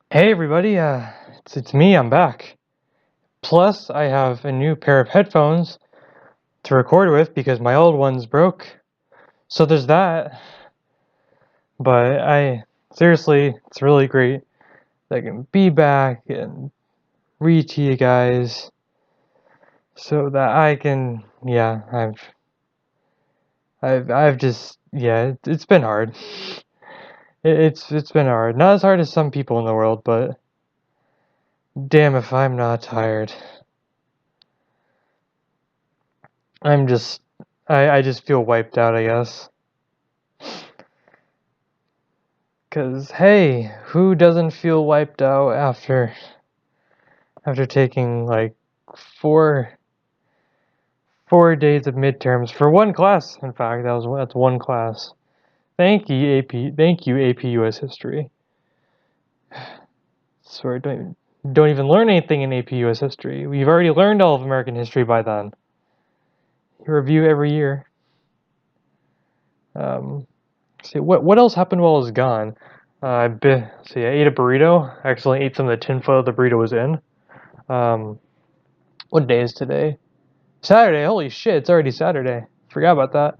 Hey everybody, it's me, I'm back. Plus, I have a new pair of headphones to record with because my old ones broke. So there's that. But seriously, it's really great that I can be back and read to you guys so that I can, yeah, I've just, yeah, it's been hard. It's been hard. Not as hard as some people in the world, but damn if I'm not tired. I'm just, I just feel wiped out, I guess. Cause hey, who doesn't feel wiped out after taking like four 4 days of midterms for one class? In fact, that's one class. Thank you AP US History. Swear, don't even learn anything in AP US History. We've already learned all of American history by then. You review every year. See what else happened while I was gone? I ate a burrito. I accidentally ate some of the tinfoil the burrito was in. Um, what day is today? Saturday. Holy shit! It's already Saturday. Forgot about that.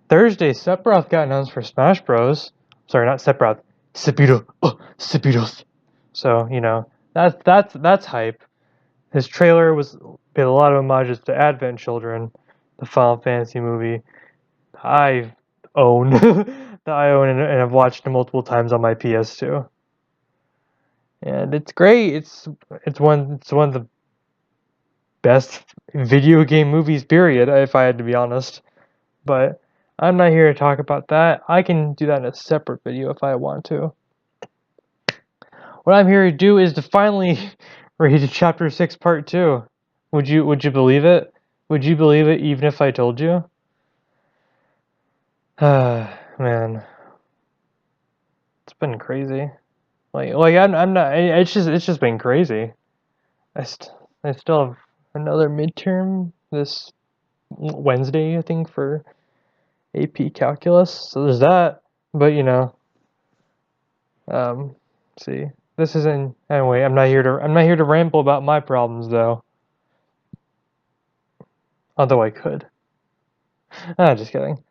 Thursday, Sephiroth got announced for Smash Bros. Sorry, not Sephiroth. Sephiroth. Oh, Sephiroth. So that's hype. His trailer paid a lot of homages to Advent Children, the Final Fantasy movie. I own that I own and I've watched it multiple times on my PS2, and it's great. It's one of the best video game movies. Period. If I had to be honest, but I'm not here to talk about that. I can do that in a separate video if I want to. What I'm here to do is to finally read Chapter 6, Part 2. Would you believe it? Would you believe it even if I told you? Man, it's been crazy. I'm not. It's just been crazy. I still have another midterm this Wednesday, I think, for AP Calculus. So there's that. But um, see, this isn't anyway. I'm not here to ramble about my problems though. Although I could. Just kidding.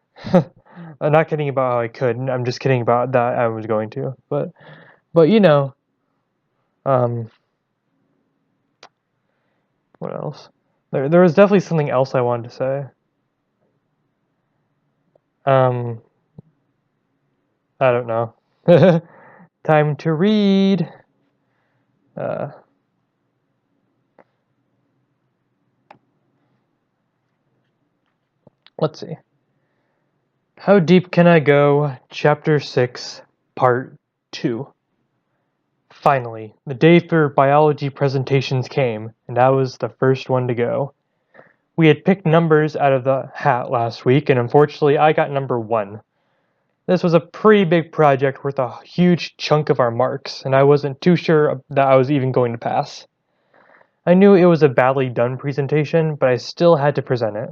I'm not kidding about how I could. I'm just kidding about that I was going to. But um, what else? There was definitely something else I wanted to say. Um, I don't know. Time to read. Uh, let's see. How deep can I go? Chapter 6, Part 2. Finally, the day for biology presentations came, and I was the first one to go. We had picked numbers out of the hat last week, and unfortunately, I got number 1. This was a pretty big project worth a huge chunk of our marks, and I wasn't too sure that I was even going to pass. I knew it was a badly done presentation, but I still had to present it.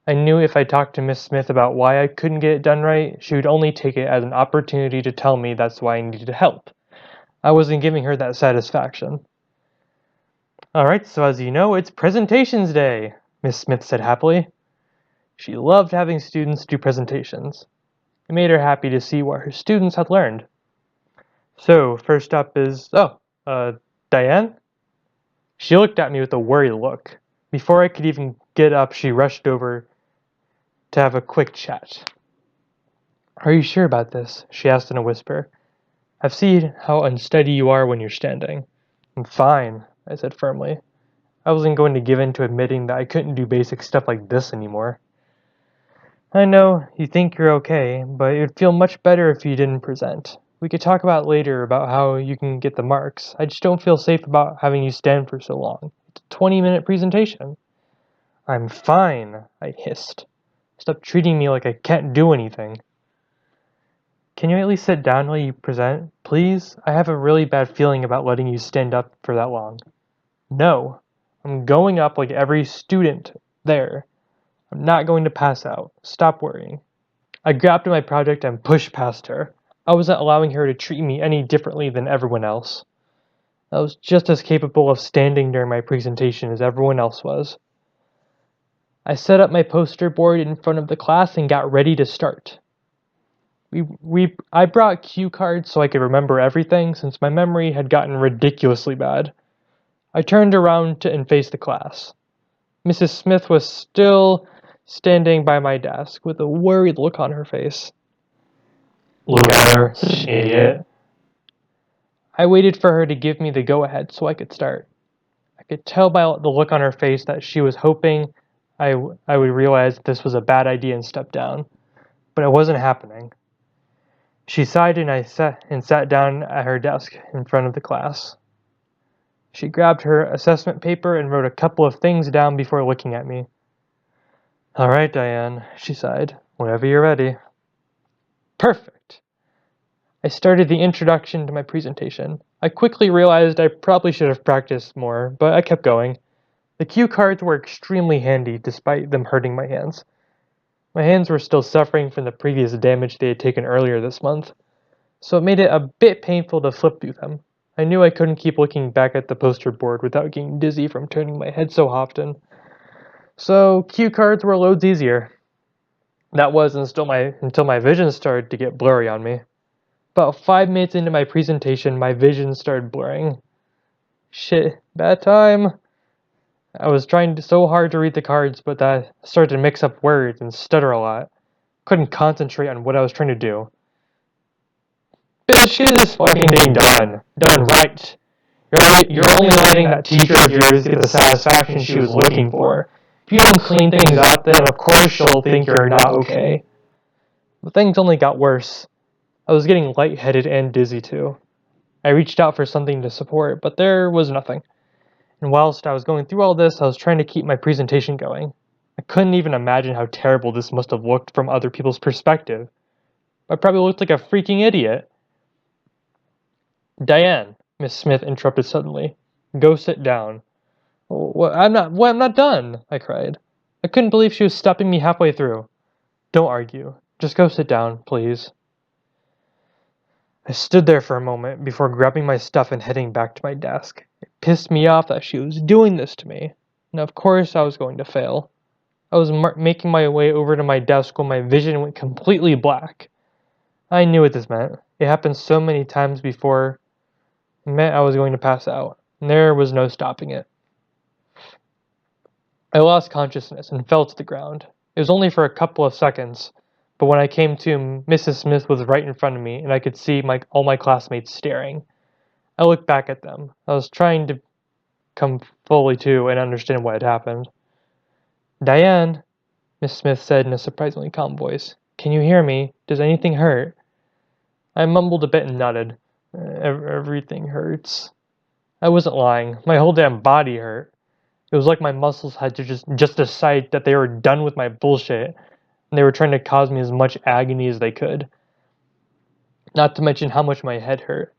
I knew if I talked to Miss Smith about why I couldn't get it done right, she would only take it as an opportunity to tell me that's why I needed help. I wasn't giving her that satisfaction. Alright, so as you know, it's presentations day, Miss Smith said happily. She loved having students do presentations. It made her happy to see what her students had learned. So, first up is, Diane? She looked at me with a worried look. Before I could even get up, she rushed over to have a quick chat. Are you sure about this? She asked in a whisper. I've seen how unsteady you are when you're standing. I'm fine, I said firmly. I wasn't going to give in to admitting that I couldn't do basic stuff like this anymore. I know you think you're okay, but it would feel much better if you didn't present. We could talk about later about how you can get the marks. I just don't feel safe about having you stand for so long. It's a 20-minute presentation. I'm fine, I hissed. Stop treating me like I can't do anything. Can you at least sit down while you present, please? I have a really bad feeling about letting you stand up for that long. No, I'm going up like every student there. I'm not going to pass out. Stop worrying. I grabbed my project and pushed past her. I wasn't allowing her to treat me any differently than everyone else. I was just as capable of standing during my presentation as everyone else was. I set up my poster board in front of the class and got ready to start. I brought cue cards so I could remember everything since my memory had gotten ridiculously bad. I turned around and faced the class. Mrs. Smith was still standing by my desk with a worried look on her face. Look at her, such an idiot. I waited for her to give me the go-ahead so I could start. I could tell by the look on her face that she was hoping I would realize this was a bad idea and step down, but it wasn't happening. She sighed and sat down at her desk in front of the class. She grabbed her assessment paper and wrote a couple of things down before looking at me. "All right, Diane," she sighed. "Whenever you're ready." Perfect! I started the introduction to my presentation. I quickly realized I probably should have practiced more, but I kept going. The cue cards were extremely handy despite them hurting my hands. My hands were still suffering from the previous damage they had taken earlier this month, so it made it a bit painful to flip through them. I knew I couldn't keep looking back at the poster board without getting dizzy from turning my head so often. So cue cards were loads easier. That was until my vision started to get blurry on me. About 5 minutes into my presentation, my vision started blurring. Shit, bad time. I was trying so hard to read the cards, but I started to mix up words and stutter a lot. Couldn't concentrate on what I was trying to do. Bitch, get this fucking thing done. Done right. You're only letting that teacher of yours get the satisfaction she was looking for. If you don't clean things up, then of course she'll think you're not okay. But things only got worse. I was getting lightheaded and dizzy too. I reached out for something to support, but there was nothing. And whilst I was going through all this, I was trying to keep my presentation going. I couldn't even imagine how terrible this must have looked from other people's perspective. I probably looked like a freaking idiot. "Diane," Miss Smith interrupted suddenly. "Go sit down." I'm not done," I cried. I couldn't believe she was stopping me halfway through. "Don't argue. Just go sit down, please." I stood there for a moment before grabbing my stuff and heading back to my desk. It pissed me off that she was doing this to me. And of course I was going to fail. I was making my way over to my desk when my vision went completely black. I knew what this meant. It happened so many times before. It meant I was going to pass out, and there was no stopping it. I lost consciousness and fell to the ground. It was only for a couple of seconds, but when I came to, Mrs. Smith was right in front of me, and I could see all my classmates staring. I looked back at them. I was trying to come fully to and understand what had happened. "Diane," Miss Smith said in a surprisingly calm voice. "Can you hear me? Does anything hurt?" I mumbled a bit and nodded. Everything hurts." I wasn't lying. My whole damn body hurt. It was like my muscles had to just decide that they were done with my bullshit, and they were trying to cause me as much agony as they could. Not to mention how much my head hurt.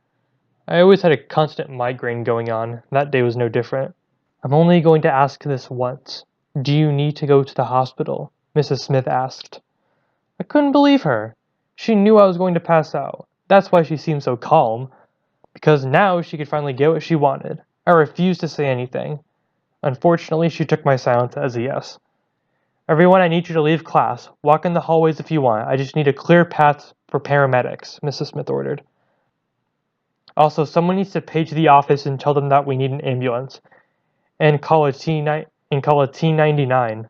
I always had a constant migraine going on, and that day was no different. "I'm only going to ask this once. Do you need to go to the hospital?" Mrs. Smith asked. I couldn't believe her. She knew I was going to pass out. That's why she seemed so calm. Because now she could finally get what she wanted. I refused to say anything. Unfortunately, she took my silence as a yes. "Everyone, I need you to leave class. Walk in the hallways if you want. I just need a clear path for paramedics," Mrs. Smith ordered. "Also, someone needs to page the office and tell them that we need an ambulance. And call a T99.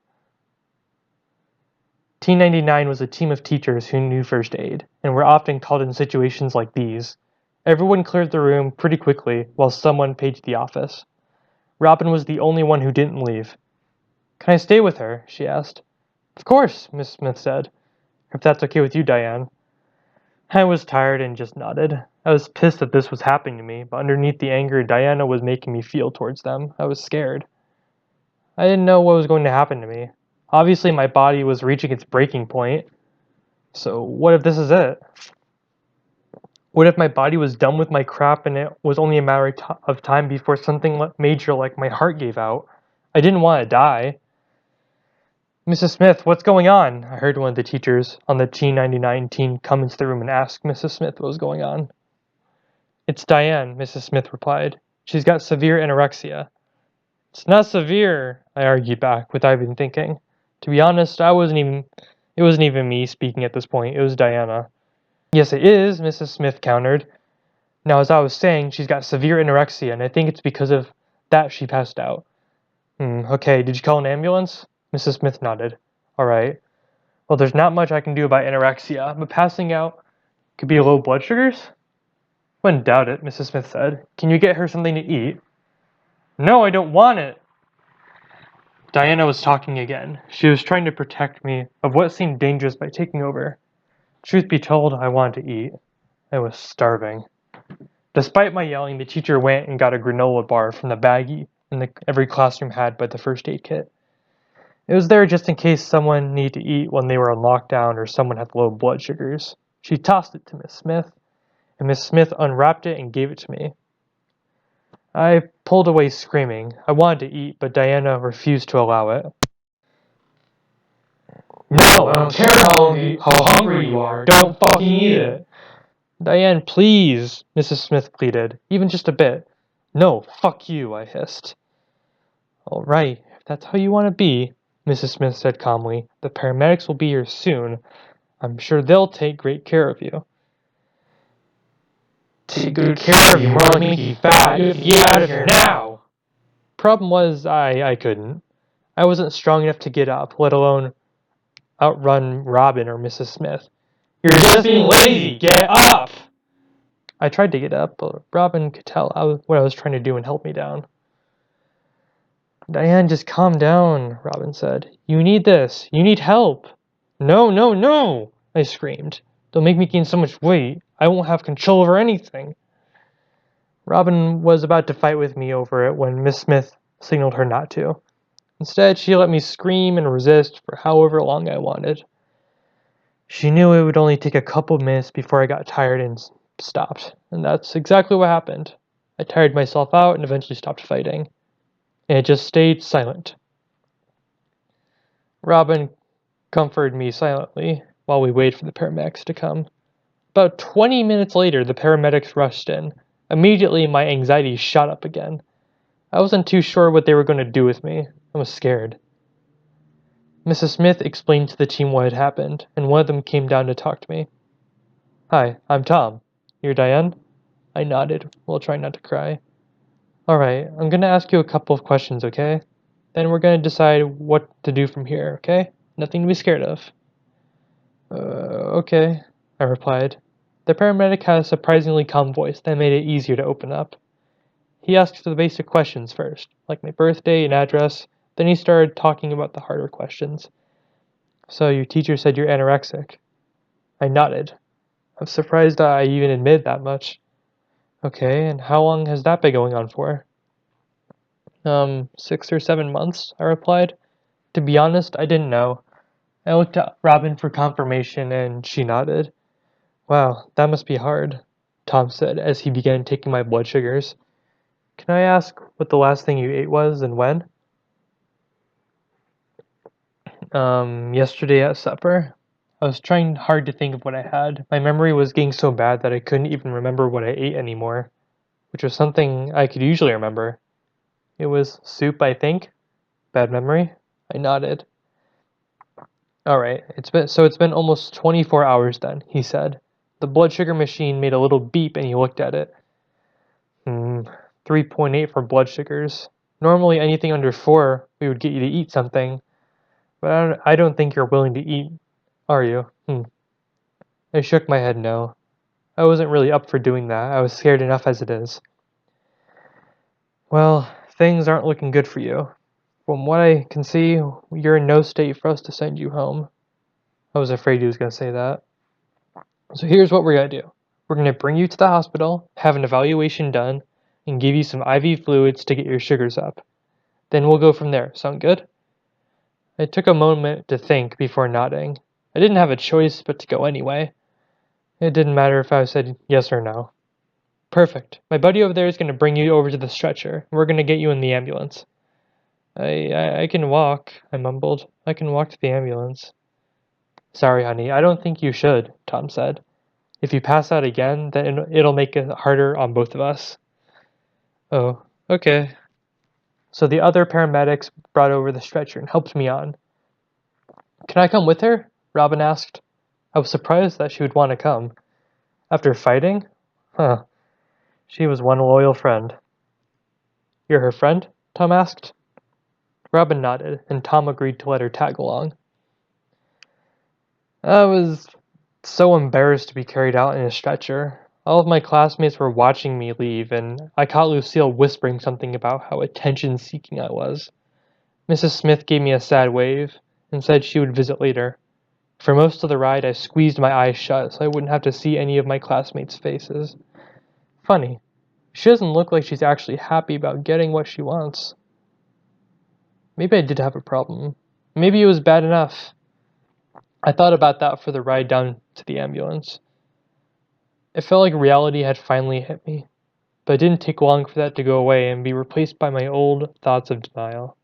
T99 was a team of teachers who knew first aid, and were often called in situations like these. Everyone cleared the room pretty quickly while someone paged the office. Robin was the only one who didn't leave. "Can I stay with her?" she asked. "Of course," Miss Smith said. "If that's okay with you, Diane." I was tired and just nodded. I was pissed that this was happening to me, but underneath the anger Diana was making me feel towards them, I was scared. I didn't know what was going to happen to me. Obviously, my body was reaching its breaking point. So, what if this is it? What if my body was done with my crap and it was only a matter of time before something major like my heart gave out? I didn't want to die. "Mrs. Smith, what's going on?" I heard one of the teachers on the T99 team come into the room and ask Mrs. Smith what was going on. "It's Diane," Mrs. Smith replied. She's got severe anorexia. It's not severe, I argued back, without even thinking. To be honest, it wasn't even me speaking at this point, it was Diana. Yes, it is, Mrs. Smith countered. Now, as I was saying, she's got severe anorexia, and I think it's because of that she passed out. Okay, did you call an ambulance? Mrs. Smith nodded. Alright. Well, there's not much I can do about anorexia, but passing out could be low blood sugars? Wouldn't doubt it, Mrs. Smith said. Can you get her something to eat? No, I don't want it! Diana was talking again. She was trying to protect me of what seemed dangerous by taking over. Truth be told, I wanted to eat. I was starving. Despite my yelling, the teacher went and got a granola bar from the baggie every classroom had by the first aid kit. It was there just in case someone needed to eat when they were on lockdown or someone had low blood sugars. She tossed it to Miss Smith, and Miss Smith unwrapped it and gave it to me. I pulled away screaming. I wanted to eat, but Diana refused to allow it. No, I don't care how hungry you are. Don't fucking eat it. Diane, please, Mrs. Smith pleaded. Even just a bit. No, fuck you, I hissed. All right, if that's how you want to be, Mrs. Smith said calmly. The paramedics will be here soon. I'm sure they'll take great care of you. Take good care of you, more like make you fat. You have to get out of here now! Problem was, I couldn't. I wasn't strong enough to get up, let alone outrun Robin or Mrs. Smith. You're just being lazy! Get up! I tried to get up, but Robin could tell what I was trying to do and help me down. Diane, just calm down, Robin said. You need this. You need help. No, no, no, I screamed. Don't make me gain so much weight. I won't have control over anything. Robin was about to fight with me over it when Miss Smith signaled her not to. Instead, she let me scream and resist for however long I wanted. She knew it would only take a couple minutes before I got tired and stopped, and that's exactly what happened. I tired myself out and eventually stopped fighting, and it just stayed silent. Robin comforted me silently while we waited for the paramedics to come. About 20 minutes later, the paramedics rushed in. Immediately, my anxiety shot up again. I wasn't too sure what they were going to do with me. I was scared. Mrs. Smith explained to the team what had happened, and one of them came down to talk to me. Hi, I'm Tom. You're Diane? I nodded, while trying not to cry. Alright, I'm going to ask you a couple of questions, okay? Then we're going to decide what to do from here, okay? Nothing to be scared of. Okay, I replied. The paramedic had a surprisingly calm voice that made it easier to open up. He asked the basic questions first, like my birthday and address, then he started talking about the harder questions. So your teacher said you're anorexic. I nodded. I was surprised I even admitted that much. Okay, and how long has that been going on for? 6 or 7 months, I replied. To be honest, I didn't know. I looked at Robin for confirmation, and she nodded. Wow, that must be hard, Tom said as he began taking my blood sugars. Can I ask what the last thing you ate was and when? Yesterday at supper. I was trying hard to think of what I had. My memory was getting so bad that I couldn't even remember what I ate anymore, which was something I could usually remember. It was soup, I think. Bad memory? I nodded. Alright, it's been almost 24 hours then, he said. The blood sugar machine made a little beep and he looked at it. 3.8 for blood sugars. Normally anything under 4, we would get you to eat something. But I don't think you're willing to eat, are you? I shook my head no. I wasn't really up for doing that. I was scared enough as it is. Well, things aren't looking good for you. From what I can see, you're in no state for us to send you home. I was afraid he was going to say that. So here's what we're going to do. We're going to bring you to the hospital, have an evaluation done, and give you some IV fluids to get your sugars up. Then we'll go from there. Sound good? I took a moment to think before nodding. I didn't have a choice but to go anyway. It didn't matter if I said yes or no. Perfect. My buddy over there is going to bring you over to the stretcher. We're going to get you in the ambulance. I can walk, I mumbled. I can walk to the ambulance. Sorry, honey, I don't think you should, Tom said. If you pass out again, then it'll make it harder on both of us. Oh, okay. So the other paramedics brought over the stretcher and helped me on. Can I come with her? Robin asked. I was surprised that she would want to come. After fighting? Huh. She was one loyal friend. You're her friend? Tom asked. Robin nodded, and Tom agreed to let her tag along. I was so embarrassed to be carried out in a stretcher. All of my classmates were watching me leave, and I caught Lucille whispering something about how attention-seeking I was. Mrs. Smith gave me a sad wave and said she would visit later. For most of the ride, I squeezed my eyes shut so I wouldn't have to see any of my classmates' faces. Funny, she doesn't look like she's actually happy about getting what she wants. Maybe I did have a problem. Maybe it was bad enough. I thought about that for the ride down to the ambulance. It felt like reality had finally hit me, but it didn't take long for that to go away and be replaced by my old thoughts of denial.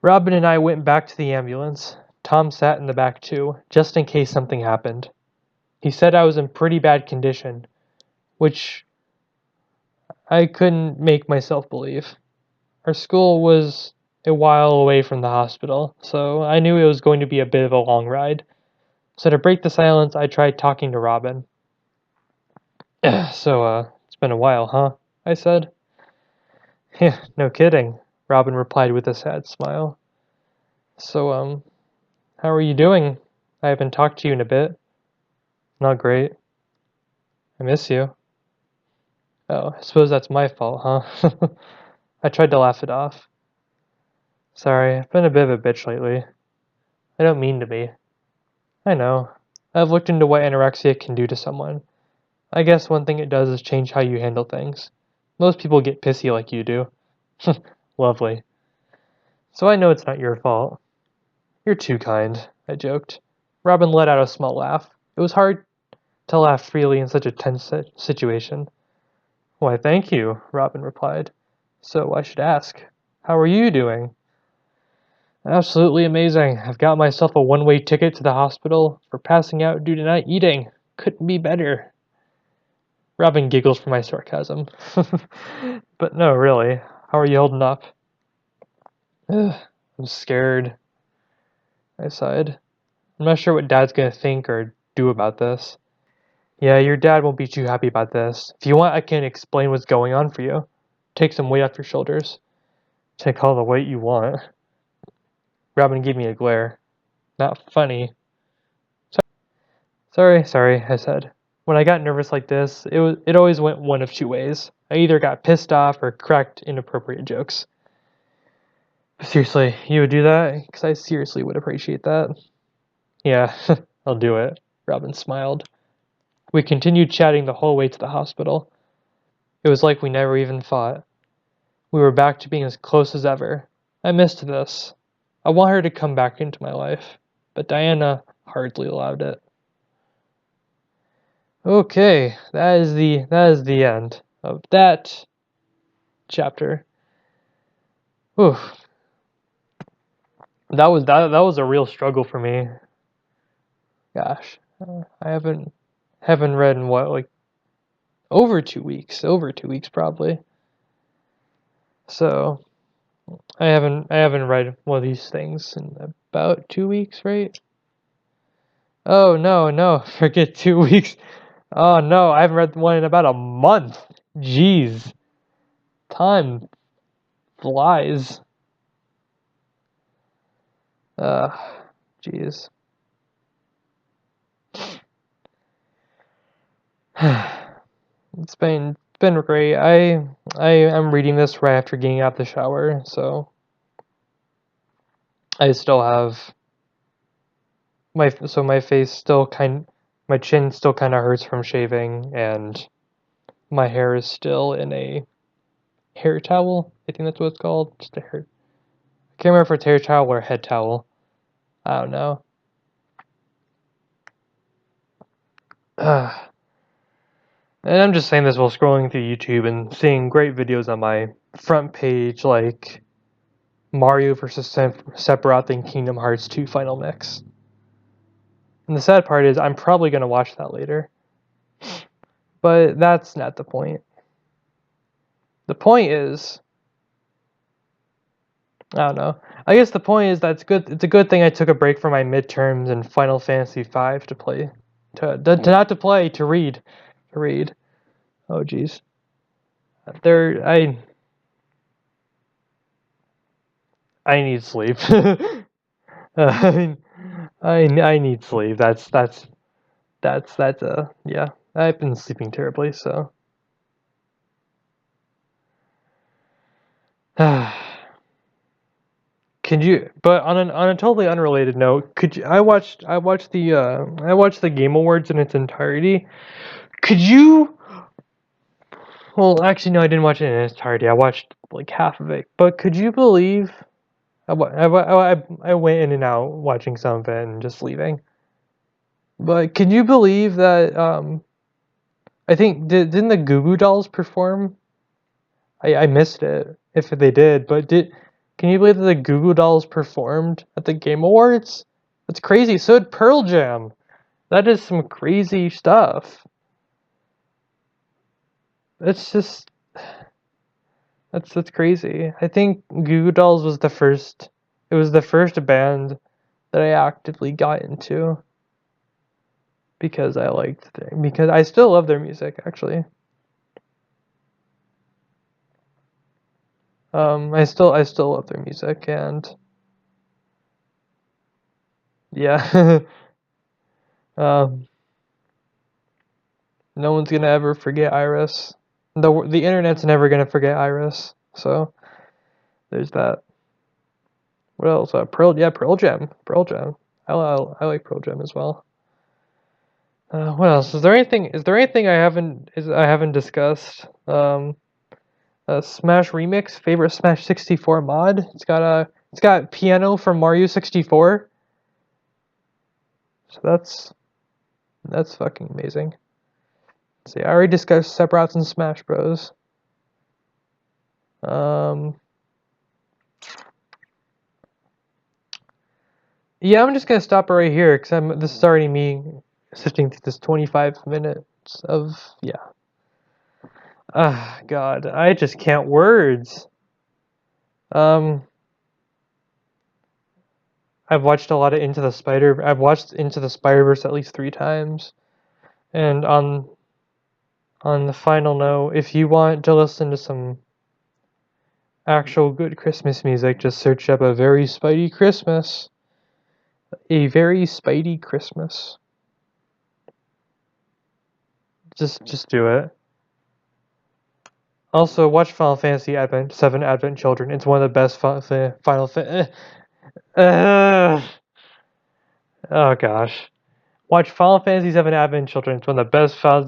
Robin and I went back to the ambulance. Tom sat in the back too, just in case something happened. He said I was in pretty bad condition, which I couldn't make myself believe. Our school was a while away from the hospital, so I knew it was going to be a bit of a long ride. So to break the silence, I tried talking to Robin. So, it's been a while, huh? I said. Yeah, no kidding, Robin replied with a sad smile. So, how are you doing? I haven't talked to you in a bit. Not great. I miss you. Oh, I suppose that's my fault, huh? I tried to laugh it off. Sorry, I've been a bit of a bitch lately. I don't mean to be. I know. I've looked into what anorexia can do to someone. I guess one thing it does is change how you handle things. Most people get pissy like you do. Lovely. So I know it's not your fault. You're too kind, I joked. Robin let out a small laugh. It was hard to laugh freely in such a tense situation. Why, thank you, Robin replied. So I should ask, how are you doing? Absolutely amazing. I've got myself a one-way ticket to the hospital for passing out due to not eating. Couldn't be better. Robin giggles for my sarcasm. But no, really. How are you holding up? I'm scared, I sighed. I'm not sure what Dad's gonna think or do about this. Yeah, your dad won't be too happy about this. If you want, I can explain what's going on for you. Take some weight off your shoulders. Take all the weight you want. Robin gave me a glare. Not funny. Sorry, I said. When I got nervous like this, it always went one of two ways. I either got pissed off or cracked inappropriate jokes. Seriously, you would do that? Because I seriously would appreciate that. Yeah, I'll do it, Robin smiled. We continued chatting the whole way to the hospital. It was like we never even fought. We were back to being as close as ever. I missed this. I want her to come back into my life, but Diana hardly allowed it. Okay, that is the end of that chapter. Whew. That was a real struggle for me. Gosh, I haven't read in what, like over 2 weeks, probably. So I haven't read one of these things in about 2 weeks, right? Oh no, forget 2 weeks. Oh no, I haven't read one in about a month. Jeez, time flies. Uh, jeez. It's been great. I am reading this right after getting out the shower, so I still have my face still my chin still kind of hurts from shaving, and my hair is still in a hair towel. I think that's what it's called. Just a hair. I can't remember if it's hair towel or head towel. I don't know. And I'm just saying this while scrolling through YouTube and seeing great videos on my front page, like Mario vs. Sephiroth in Kingdom Hearts 2 Final Mix. And the sad part is I'm probably going to watch that later. But that's not the point. The point is, I don't know. I guess the point is that's good. It's a good thing I took a break from my midterms and Final Fantasy V to play, to not to play, to read, to read. Oh jeez, I need sleep. I I need sleep. That's yeah. I've been sleeping terribly, so. Could you? But on a totally unrelated note, could you? I watched the Game Awards in its entirety. Could you? Well, actually, no, I didn't watch it in its entirety. I watched like half of it. But could you believe? I went in and out watching some of it and just leaving. But can you believe that? I think didn't the Goo Goo Dolls perform? I missed it if they did, but did can you believe that the Goo Goo Dolls performed at the Game Awards? That's crazy. So did Pearl Jam. That is some crazy stuff. It's just that's crazy. I think Goo Goo Dolls was the first. It was the first band that I actively got into because because I still love their music actually. I still love their music and yeah. um, no one's gonna ever forget Iris. The internet's never gonna forget Iris. So there's that. What else? Pearl Jam. Pearl Jam. I like Pearl Jam as well. What else? Is there anything? I haven't discussed? Smash Remix, favorite Smash 64 mod. It's got piano from Mario 64. So that's fucking amazing. See, I already discussed Sephiroth and Smash Bros. Yeah, I'm just gonna stop it right here because this is already me sifting through this 25 minutes of yeah. Ah, God, I just can't words. Um, I've watched a lot of I've watched Into the Spider-Verse at least 3 times, and on the final note, if you want to listen to some actual good Christmas music, just search up A Very Spidey Christmas. A Very Spidey Christmas. Just do it. Also, watch Final Fantasy Advent 7 Advent Children. It's one of the best Final oh gosh. Watch Final Fantasy 7 Advent Children. It's one of the best Final